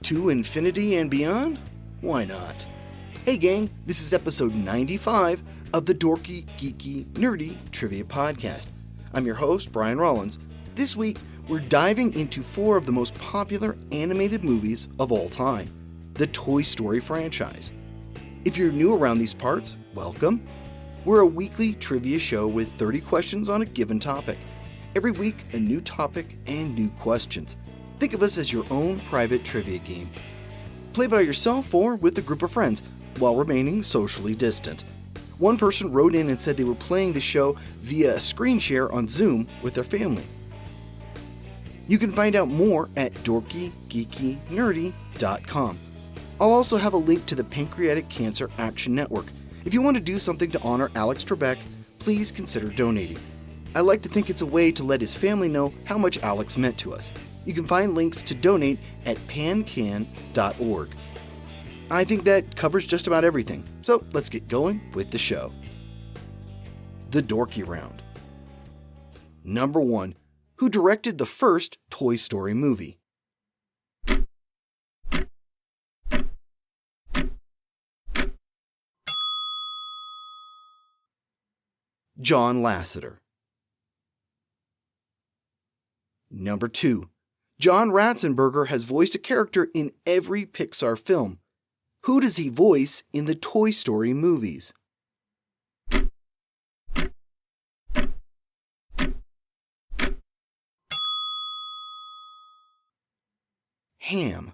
To infinity and beyond? Why not? Hey gang, this is episode 95 of the Dorky, Geeky, Nerdy Trivia Podcast. I'm your host, Brian Rollins. This week, we're diving into 4 of the most popular animated movies of all time, the Toy Story franchise. If you're new around these parts, welcome. We're a weekly trivia show with 30 questions on a given topic. Every week, a new topic and new questions. Think of us as your own private trivia game. Play by yourself or with a group of friends, while remaining socially distant. One person wrote in and said they were playing the show via a screen share on Zoom with their family. You can find out more at dorkygeekynerdy.com. I'll also have a link to the Pancreatic Cancer Action Network. If you want to do something to honor Alex Trebek, please consider donating. I like to think it's a way to let his family know how much Alex meant to us. You can find links to donate at pancan.org. I think that covers just about everything, so let's get going with the show. The Dorky Round. Number 1. Who directed the first Toy Story movie? John Lasseter. Number 2. John Ratzenberger has voiced a character in every Pixar film. Who does he voice in the Toy Story movies? Ham.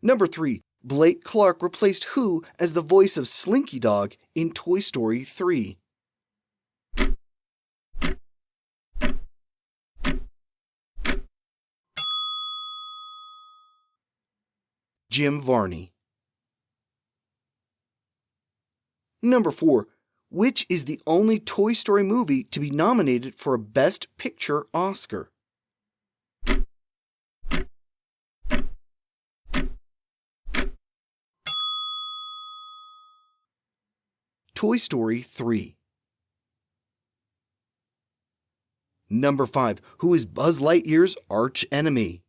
Number 3. Blake Clark replaced who as the voice of Slinky Dog in Toy Story 3? Jim Varney. Number 4. Which is the only Toy Story movie to be nominated for a Best Picture Oscar? Toy Story 3. Number 5. Who is Buzz Lightyear's arch enemy?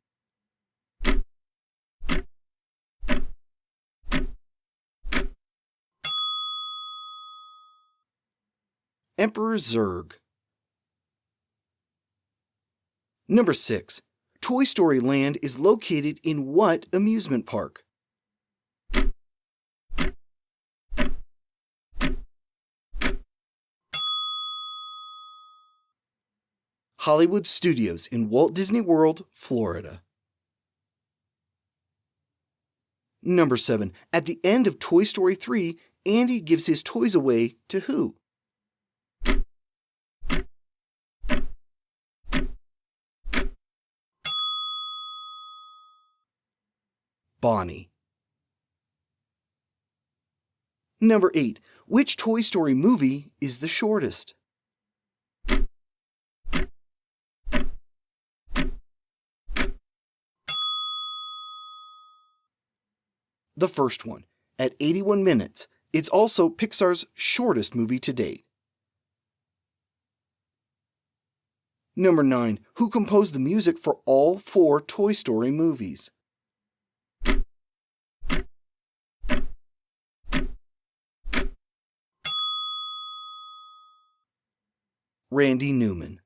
Emperor Zurg. Number 6. Toy Story Land is located in what amusement park? Hollywood Studios in Walt Disney World, Florida. Number 7. At the end of Toy Story 3, Andy gives his toys away to who? Bonnie. Number 8. Which Toy Story movie is the shortest? The first one, at 81 minutes. It's also Pixar's shortest movie to date. Number 9. Who composed the music for all 4 Toy Story movies? Randy Newman.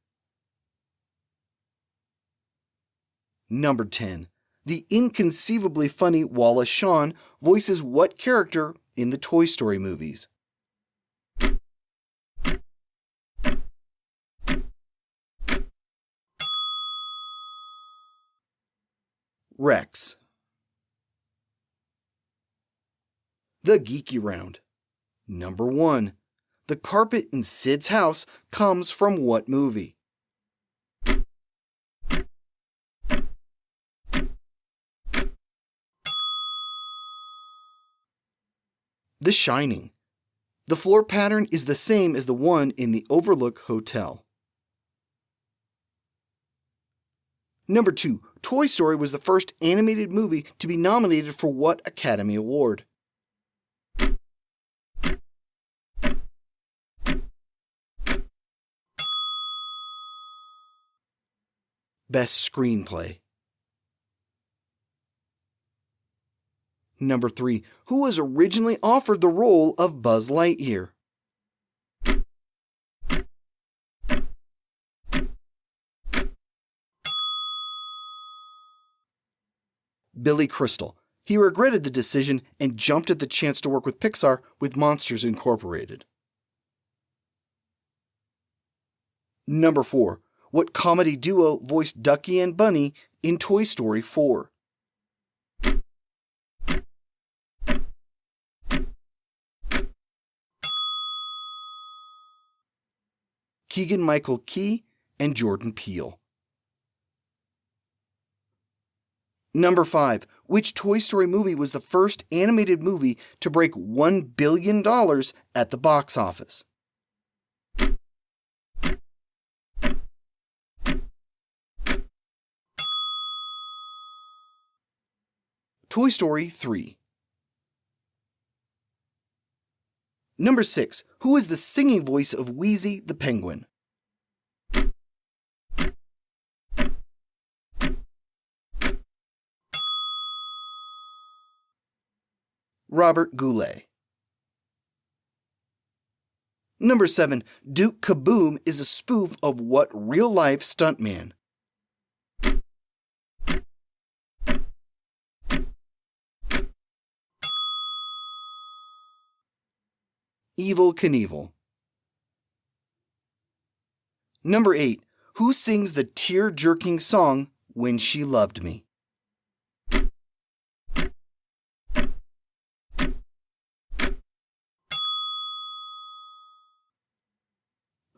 Number 10. The inconceivably funny Wallace Shawn voices what character in the Toy Story movies? Rex. The Geeky Round. Number 1. The carpet in Sid's house comes from what movie? The Shining. The floor pattern is the same as the one in the Overlook Hotel. Number 2. Toy Story was the first animated movie to be nominated for what Academy Award? Best Screenplay. Number 3. Who was originally offered the role of Buzz Lightyear? Billy Crystal. He regretted the decision and jumped at the chance to work with Pixar with Monsters Incorporated. Number 4. What comedy duo voiced Ducky and Bunny in Toy Story 4? Keegan-Michael Key and Jordan Peele. Number 5. Which Toy Story movie was the first animated movie to break $1 billion at the box office? Toy Story 3. Number 6. Who is the singing voice of Wheezy the Penguin? Robert Goulet. Number 7. Duke Kaboom is a spoof of what real-life stuntman? Evel Knievel. Number 8. Who sings the tear-jerking song When She Loved Me?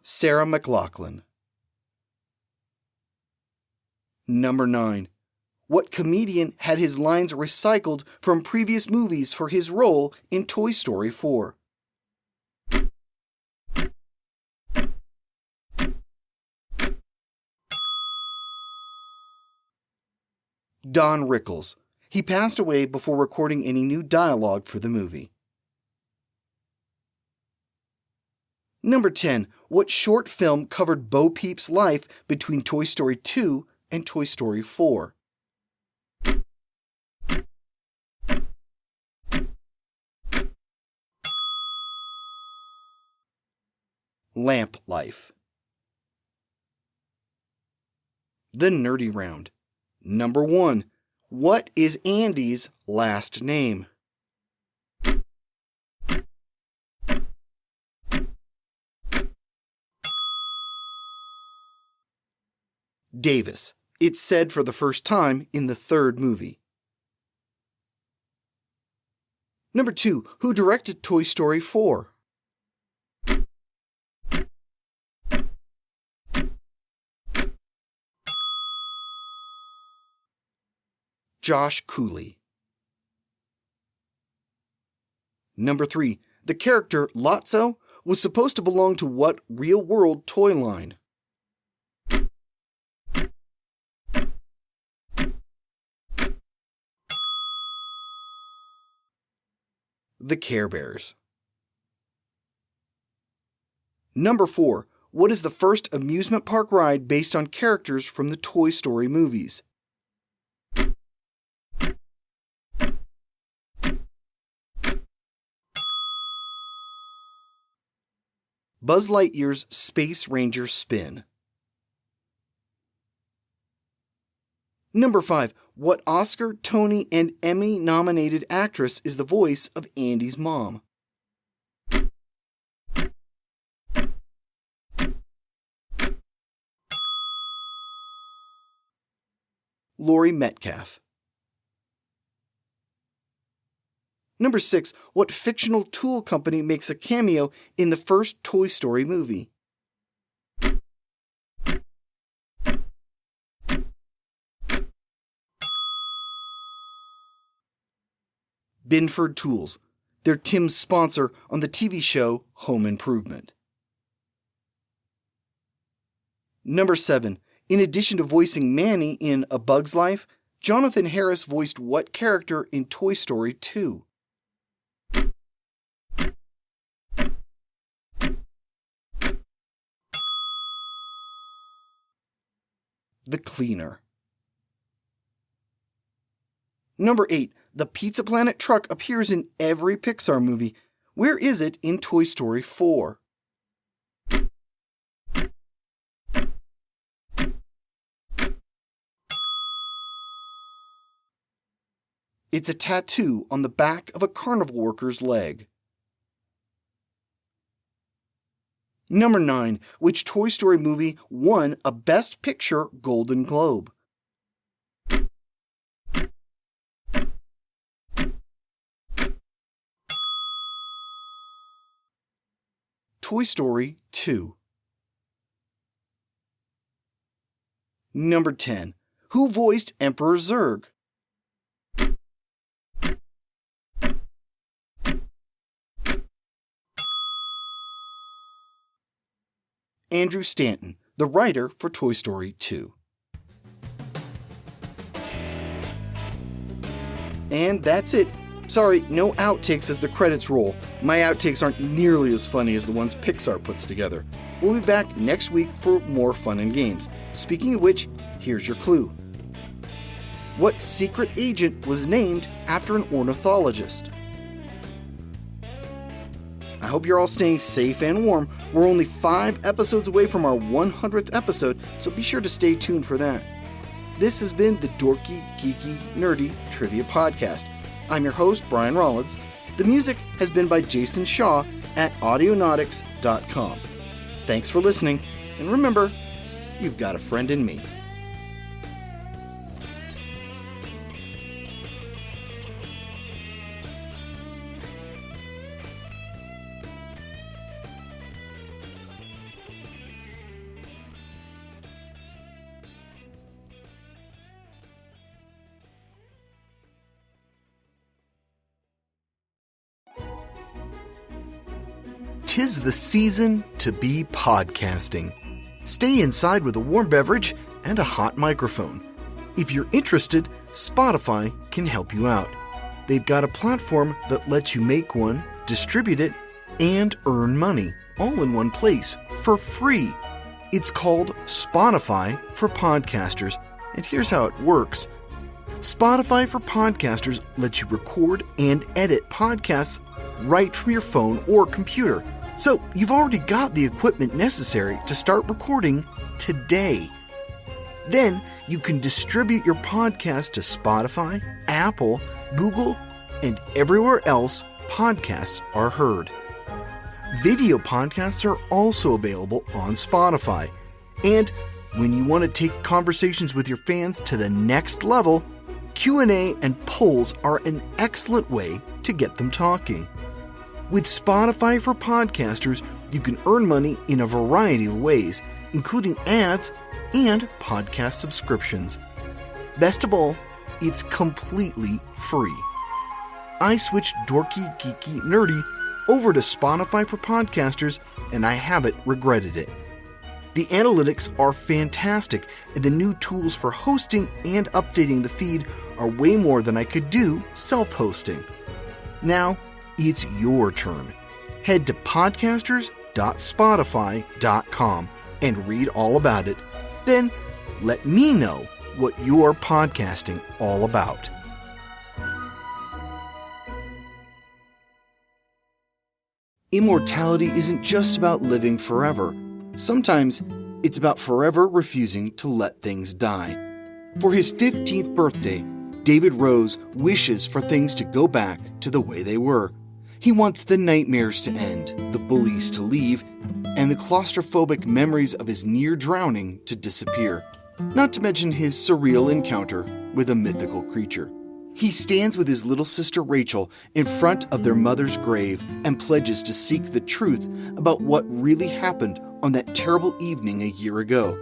Sarah McLachlan. Number 9. What comedian had his lines recycled from previous movies for his role in Toy Story 4? Don Rickles. He passed away before recording any new dialogue for the movie. Number 10. What short film covered Bo Peep's life between Toy Story 2 and Toy Story 4? Lamp Life. The Nerdy Round. Number 1. What is Andy's last name? Davis. It's said for the first time in the third movie. Number 2. Who directed Toy Story 4? Josh Cooley. Number 3. The character Lotso was supposed to belong to what real-world toy line? The Care Bears. Number 4. What is the first amusement park ride based on characters from the Toy Story movies? Buzz Lightyear's Space Ranger Spin. Number 5. What Oscar, Tony, and Emmy-nominated actress is the voice of Andy's mom? Laurie Metcalf. Number 6. What fictional tool company makes a cameo in the first Toy Story movie? Binford Tools. They're Tim's sponsor on the TV show Home Improvement. Number 7. In addition to voicing Manny in A Bug's Life, Jonathan Harris voiced what character in Toy Story 2? The Cleaner. Number 8. The Pizza Planet truck appears in every Pixar movie. Where is it in Toy Story 4? It's a tattoo on the back of a carnival worker's leg. Number 9. Which Toy Story movie won a Best Picture Golden Globe? Toy Story 2. Number 10. Who voiced Emperor Zurg? Andrew Stanton, the writer for Toy Story 2. And that's it. Sorry, no outtakes as the credits roll. My outtakes aren't nearly as funny as the ones Pixar puts together. We'll be back next week for more fun and games. Speaking of which, here's your clue. What secret agent was named after an ornithologist? I hope you're all staying safe and warm. We're only 5 episodes away from our 100th episode, so be sure to stay tuned for that. This has been the Dorky, Geeky, Nerdy Trivia Podcast. I'm your host, Brian Rollins. The music has been by Jason Shaw at audionautics.com. Thanks for listening, and remember, you've got a friend in me. 'Tis the season to be podcasting. Stay inside with a warm beverage and a hot microphone. If you're interested, Spotify can help you out. They've got a platform that lets you make one, distribute it, and earn money, all in one place, for free. It's called Spotify for Podcasters, and here's how it works. Spotify for Podcasters lets you record and edit podcasts right from your phone or computer. So you've already got the equipment necessary to start recording today. Then you can distribute your podcast to Spotify, Apple, Google, and everywhere else podcasts are heard. Video podcasts are also available on Spotify. And when you want to take conversations with your fans to the next level, Q&A and polls are an excellent way to get them talking. With Spotify for Podcasters, you can earn money in a variety of ways, including ads and podcast subscriptions. Best of all, it's completely free. I switched Dorky, Geeky, Nerdy over to Spotify for Podcasters, and I haven't regretted it. The analytics are fantastic, and the new tools for hosting and updating the feed are way more than I could do self-hosting. Now, it's your turn. Head to podcasters.spotify.com and read all about it. Then let me know what you're podcasting all about. Immortality isn't just about living forever. Sometimes it's about forever refusing to let things die. For his 15th birthday, David Rose wishes for things to go back to the way they were. He wants the nightmares to end, the bullies to leave, and the claustrophobic memories of his near drowning to disappear. Not to mention his surreal encounter with a mythical creature. He stands with his little sister Rachel in front of their mother's grave and pledges to seek the truth about what really happened on that terrible evening a year ago.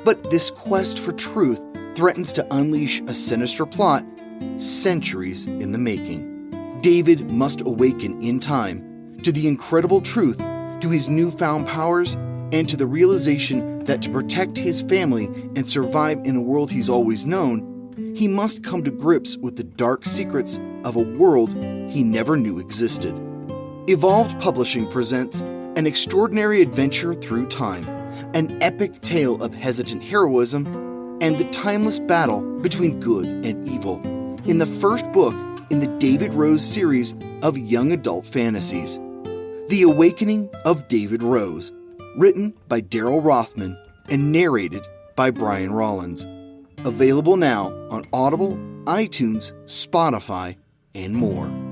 But this quest for truth threatens to unleash a sinister plot centuries in the making. David must awaken in time to the incredible truth, to his newfound powers, and to the realization that to protect his family and survive in a world he's always known, he must come to grips with the dark secrets of a world he never knew existed. Evolved Publishing presents An Extraordinary Adventure Through Time, an epic tale of hesitant heroism and the timeless battle between good and evil in the first book in the David Rose series of young adult fantasies, The Awakening of David Rose, written by Daryl Rothman and narrated by Brian Rollins. Available now on Audible, iTunes, Spotify, and more.